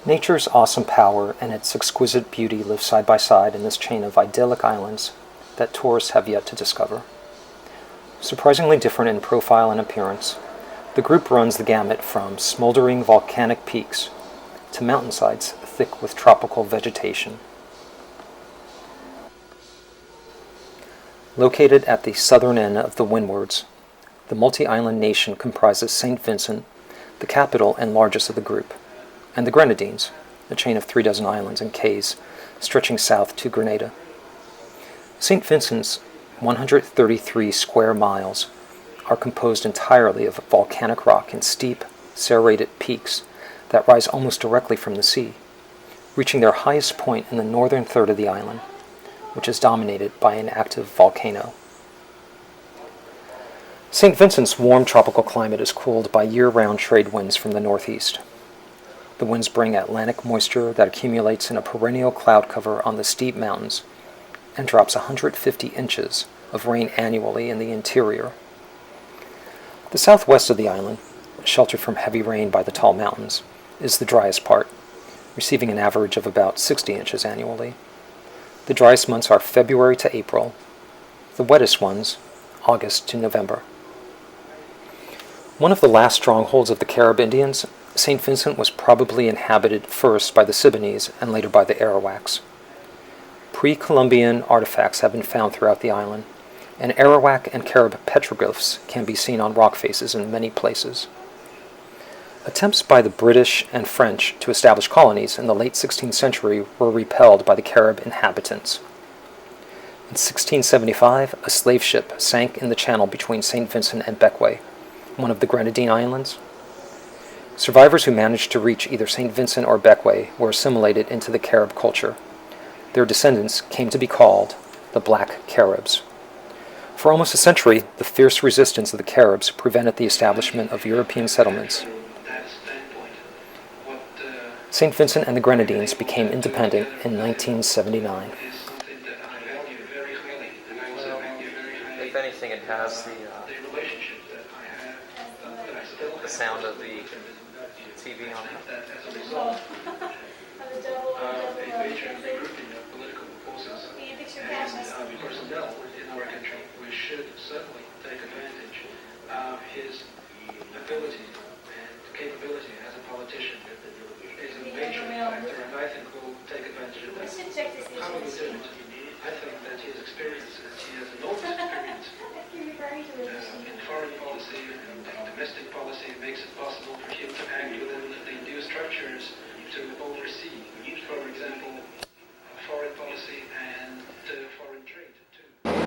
Nature's awesome power and its exquisite beauty live side by side in this chain of idyllic islands that tourists have yet to discover. Surprisingly different in profile and appearance, the group runs the gamut from smoldering volcanic peaks to mountainsides thick with tropical vegetation. Located at the southern end of the Windwards, the multi-island nation comprises St. Vincent, the capital and largest of the group, and the Grenadines, a chain of 36 islands and cays stretching south to Grenada. St. Vincent's 133 square miles are composed entirely of volcanic rock and steep, serrated peaks that rise almost directly from the sea, reaching their highest point in the northern third of the island, which is dominated by an active volcano. St. Vincent's warm tropical climate is cooled by year-round trade winds from the northeast. The winds bring Atlantic moisture that accumulates in a perennial cloud cover on the steep mountains and drops 150 inches of rain annually in the interior. The southwest of the island, sheltered from heavy rain by the tall mountains, is the driest part, receiving an average of about 60 inches annually. The driest months are February to April, the wettest ones, August to November. One of the last strongholds of the Carib Indians, St. Vincent was probably inhabited first by the Siboneyes and later by the Arawaks. Pre-Columbian artifacts have been found throughout the island, and Arawak and Carib petroglyphs can be seen on rock faces in many places. Attempts by the British and French to establish colonies in the late 16th century were repelled by the Carib inhabitants. In 1675, a slave ship sank in the channel between St. Vincent and Bequia, one of the Grenadine islands. Survivors who managed to reach either St. Vincent or Bequia were assimilated into the Carib culture. Their descendants came to be called the Black Caribs. For almost a century, the fierce resistance of the Caribs prevented the establishment of European settlements. St. Vincent and the Grenadines became independent in 1979. If anything, it has the sound of the TV on it. As a result of a major regrouping of political forces and personnel in our country, we should certainly take advantage of his ability and capability as a politician. Is a major factor, and I think we'll take advantage of that. How will we do it? I think that his experiences, he has enormous experience in foreign policy and domestic policy, makes it possible for him to act within the new structures to oversee